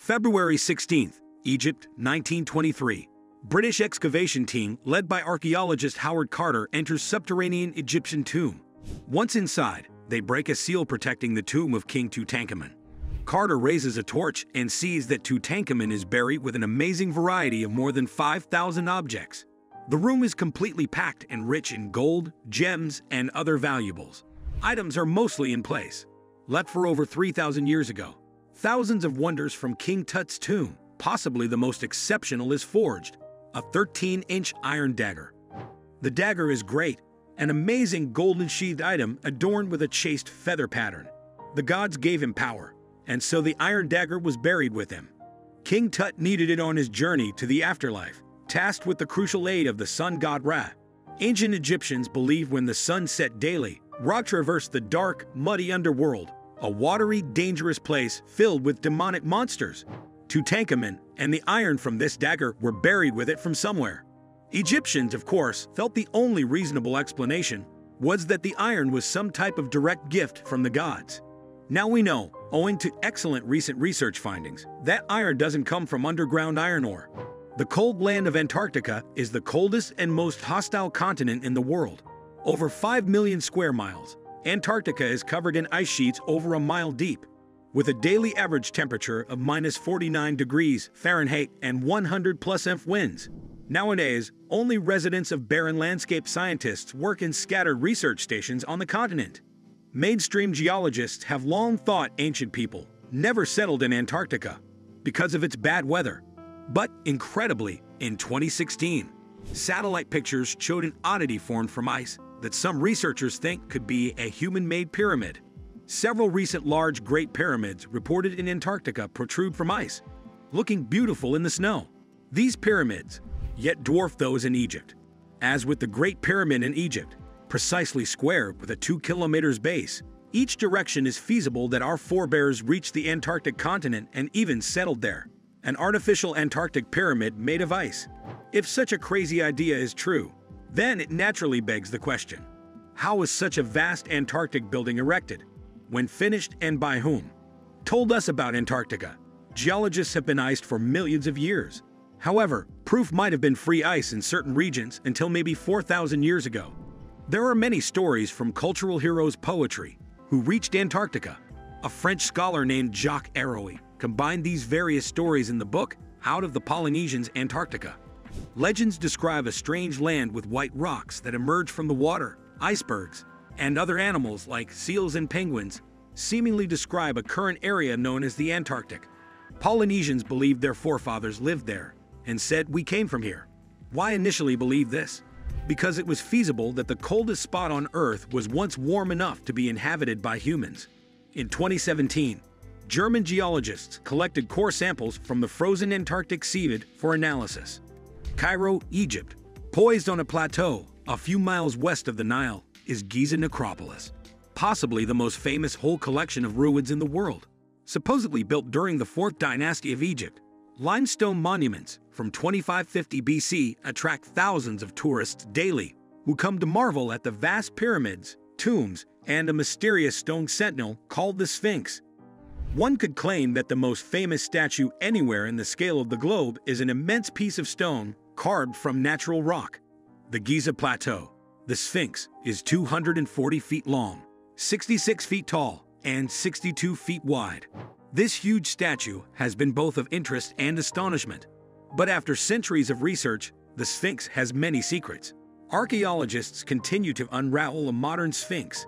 February 16th, Egypt, 1923. British excavation team led by archaeologist Howard Carter enters subterranean Egyptian tomb. Once inside, they break a seal protecting the tomb of King Tutankhamun. Carter raises a torch and sees that Tutankhamun is buried with an amazing variety of more than 5,000 objects. The room is completely packed and rich in gold, gems, and other valuables. Items are mostly in place, left for over 3,000 years ago. Thousands of wonders from King Tut's tomb, possibly the most exceptional, is forged, a 13-inch iron dagger. The dagger is great, an amazing golden sheathed item adorned with a chaste feather pattern. The gods gave him power, and so the iron dagger was buried with him. King Tut needed it on his journey to the afterlife, tasked with the crucial aid of the sun god Ra. Ancient Egyptians believed when the sun set daily, Ra traversed the dark, muddy underworld, a watery, dangerous place filled with demonic monsters. Tutankhamun and the iron from this dagger were buried with it from somewhere. Egyptians, of course, felt the only reasonable explanation was that the iron was some type of direct gift from the gods. Now we know, owing to excellent recent research findings, that iron doesn't come from underground iron ore. The cold land of Antarctica is the coldest and most hostile continent in the world. Over 5 million square miles, Antarctica is covered in ice sheets over a mile deep, with a daily average temperature of -49 degrees Fahrenheit and 100+ F winds. Nowadays, only residents of barren landscape scientists work in scattered research stations on the continent. Mainstream geologists have long thought ancient people never settled in Antarctica because of its bad weather. But, incredibly, in 2016, satellite pictures showed an oddity formed from ice that some researchers think could be a human-made pyramid. Several recent large Great Pyramids reported in Antarctica protrude from ice, looking beautiful in the snow. These pyramids yet dwarf those in Egypt. As with the Great Pyramid in Egypt, precisely square with a 2 kilometers base, each direction is feasible that our forebears reached the Antarctic continent and even settled there. An artificial Antarctic pyramid made of ice. If such a crazy idea is true, then it naturally begs the question, how was such a vast Antarctic building erected? When finished, and by whom? Told us about Antarctica. Geologists have been iced for millions of years. However, proof might have been free ice in certain regions until maybe 4,000 years ago. There are many stories from cultural heroes' poetry who reached Antarctica. A French scholar named Jacques Héroux combined these various stories in the book Out of the Polynesians' Antarctica. Legends describe a strange land with white rocks that emerge from the water, icebergs, and other animals like seals and penguins seemingly describe a current area known as the Antarctic. Polynesians believed their forefathers lived there and said, "We came from here." Why initially believe this? Because it was feasible that the coldest spot on Earth was once warm enough to be inhabited by humans. In 2017, German geologists collected core samples from the frozen Antarctic seabed for analysis. Cairo, Egypt, poised on a plateau a few miles west of the Nile, is Giza Necropolis, possibly the most famous whole collection of ruins in the world. Supposedly built during the 4th dynasty of Egypt, limestone monuments from 2550 BC attract thousands of tourists daily who come to marvel at the vast pyramids, tombs, and a mysterious stone sentinel called the Sphinx. One could claim that the most famous statue anywhere in the scale of the globe is an immense piece of stone carved from natural rock. The Giza Plateau, the Sphinx, is 240 feet long, 66 feet tall, and 62 feet wide. This huge statue has been both of interest and astonishment. But after centuries of research, the Sphinx has many secrets. Archaeologists continue to unravel a modern Sphinx.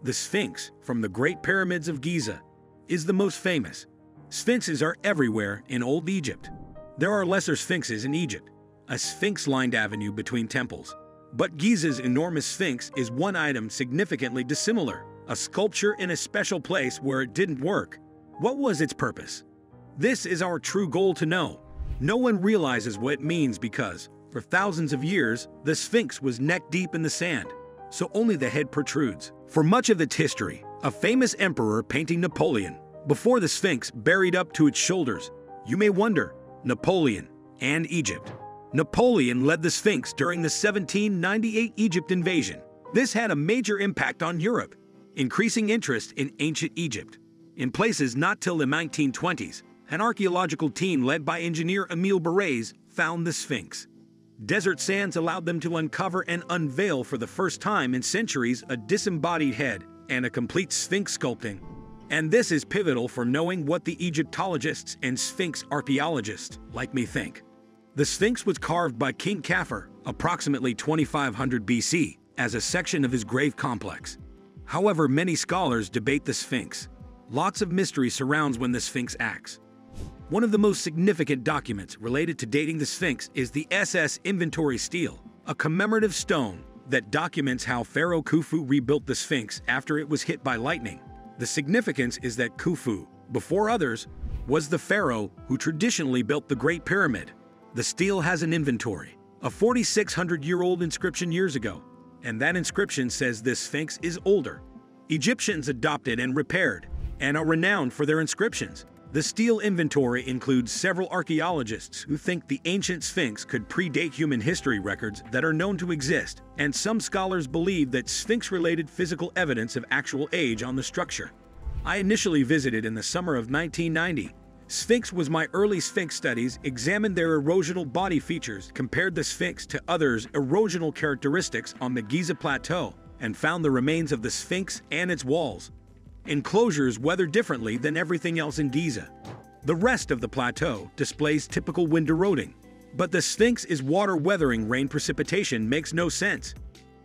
The Sphinx, from the Great Pyramids of Giza, is the most famous. Sphinxes are everywhere in Old Egypt. There are lesser sphinxes in Egypt, a sphinx-lined avenue between temples. But Giza's enormous sphinx is one item significantly dissimilar, a sculpture in a special place where it didn't work. What was its purpose? This is our true goal to know. No one realizes what it means because, for thousands of years, the Sphinx was neck-deep in the sand, so only the head protrudes. For much of its history, a famous emperor painting Napoleon, before the Sphinx buried up to its shoulders. You may wonder, Napoleon and Egypt. Napoleon led the Sphinx during the 1798 Egypt invasion. This had a major impact on Europe, increasing interest in ancient Egypt. In places not till the 1920s, an archaeological team led by engineer Emile Berets found the Sphinx. Desert sands allowed them to uncover and unveil for the first time in centuries a disembodied head and a complete Sphinx sculpting. And this is pivotal for knowing what the Egyptologists and Sphinx archaeologists like me think. The Sphinx was carved by King Khafre approximately 2500 BC as a section of his grave complex. However, many scholars debate the Sphinx. Lots of mystery surrounds when the Sphinx acts. One of the most significant documents related to dating the Sphinx is the SS Inventory Stele, a commemorative stone that documents how Pharaoh Khufu rebuilt the Sphinx after it was hit by lightning. The significance is that Khufu, before others, was the pharaoh who traditionally built the Great Pyramid. The stele has an inventory, a 4,600-year-old inscription years ago, and that inscription says this Sphinx is older. Egyptians adopted and repaired, and are renowned for their inscriptions. The stele inventory includes several archaeologists who think the ancient Sphinx could predate human history records that are known to exist, and some scholars believe that Sphinx-related physical evidence of actual age on the structure. I initially visited in the summer of 1990. Sphinx was my early Sphinx studies, examined their erosional body features, compared the Sphinx to others' erosional characteristics on the Giza Plateau, and found the remains of the Sphinx and its walls. Enclosures weather differently than everything else in Giza. The rest of the plateau displays typical wind eroding, but the Sphinx is water weathering. Rain precipitation makes no sense.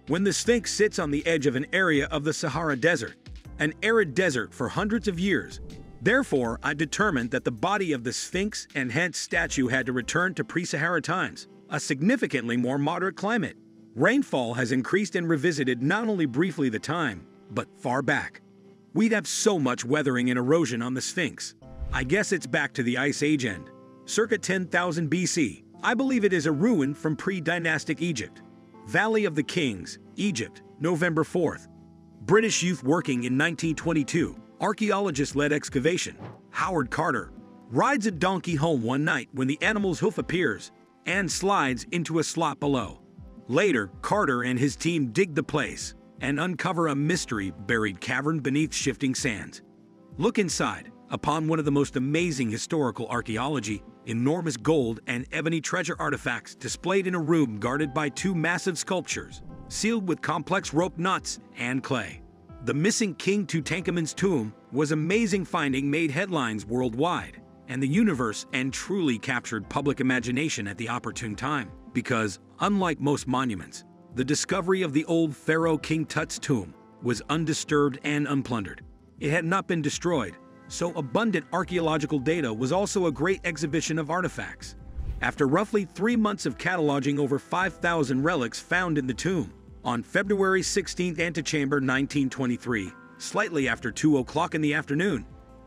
When the Sphinx sits on the edge of an area of the Sahara Desert, an arid desert for hundreds of years. Therefore, I determined that the body of the Sphinx and hence statue had to return to pre-Sahara times, a significantly more moderate climate. Rainfall has increased and revisited not only briefly the time, but far back. We'd have so much weathering and erosion on the Sphinx. I guess it's back to the Ice Age end. Circa 10,000 BC, I believe it is a ruin from pre-dynastic Egypt. Valley of the Kings, Egypt, November 4th. British youth working in 1922, archaeologist-led excavation. Howard Carter rides a donkey home one night when the animal's hoof appears and slides into a slot below. Later, Carter and his team dig the place and uncover a mystery-buried cavern beneath shifting sands. Look inside. Upon one of the most amazing historical archaeology, enormous gold and ebony treasure artifacts displayed in a room guarded by two massive sculptures, sealed with complex rope knots and clay. The missing King Tutankhamun's tomb was an amazing finding, made headlines worldwide, and the universe and truly captured public imagination at the opportune time, because, unlike most monuments, the discovery of the old pharaoh King Tut's tomb was undisturbed and unplundered. It had not been destroyed, so abundant archaeological data was also a great exhibition of artifacts. After roughly 3 months of cataloging over 5,000 relics found in the tomb, on February 16, antechamber 1923, slightly after 2 o'clock in the afternoon,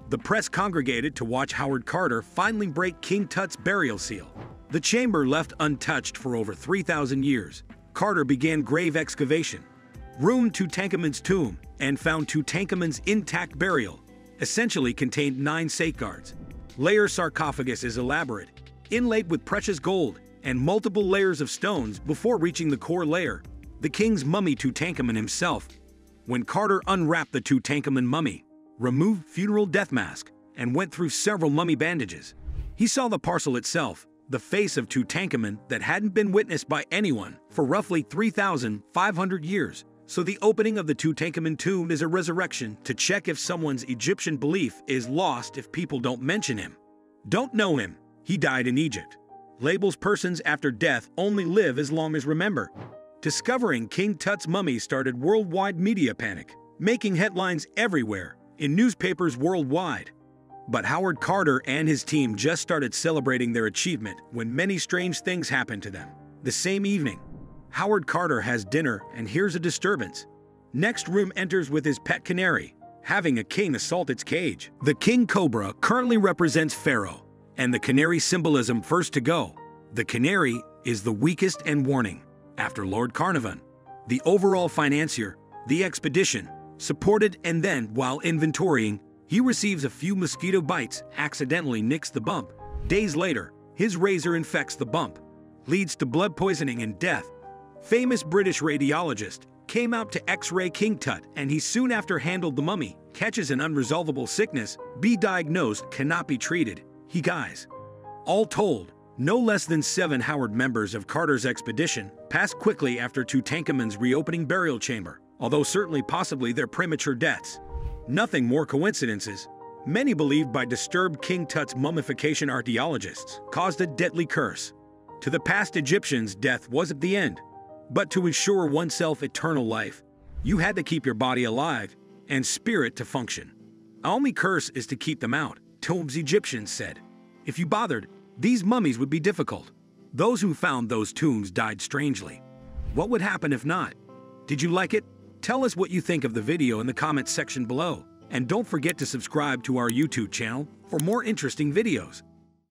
the press congregated to watch Howard Carter finally break King Tut's burial seal. The chamber left untouched for over 3,000 years. Carter began grave excavation, roomed Tutankhamun's tomb, and found Tutankhamun's intact burial, essentially contained 9 safeguards. Layer sarcophagus is elaborate, inlaid with precious gold and multiple layers of stones before reaching the core layer, the king's mummy Tutankhamun himself. When Carter unwrapped the Tutankhamun mummy, removed funeral death mask, and went through several mummy bandages, he saw the parcel itself, the face of Tutankhamun that hadn't been witnessed by anyone for roughly 3,500 years. So the opening of the Tutankhamun tomb is a resurrection to check if someone's Egyptian belief is lost if people don't mention him. Don't know him. He died in Egypt. Labels persons after death only live as long as remember. Discovering King Tut's mummy started worldwide media panic, making headlines everywhere, in newspapers worldwide. But Howard Carter and his team just started celebrating their achievement when many strange things happened to them. The same evening, Howard Carter has dinner and hears a disturbance. Next room enters with his pet canary, having a king assault its cage. The king cobra currently represents Pharaoh, and the canary symbolism first to go. The canary is the weakest and warning. After Lord Carnarvon, the overall financier, the expedition, supported, and then, while inventorying, he receives a few mosquito bites, accidentally nicks the bump. Days later, his razor infects the bump, leads to blood poisoning and death. Famous British radiologist came out to X-ray King Tut, and he soon after handled the mummy, catches an unresolvable sickness, be diagnosed, cannot be treated. He guys. All told, no less than 7 Howard members of Carter's expedition passed quickly after Tutankhamun's reopening burial chamber, although certainly possibly their premature deaths. Nothing more coincidences. Many believed by disturbed King Tut's mummification archaeologists caused a deadly curse. To the past Egyptians, death wasn't the end. But to ensure oneself eternal life, you had to keep your body alive and spirit to function. Our only curse is to keep them out, tombs Egyptians said. If you bothered, these mummies would be difficult. Those who found those tombs died strangely. What would happen if not? Did you like it? Tell us what you think of the video in the comments section below. And don't forget to subscribe to our YouTube channel for more interesting videos.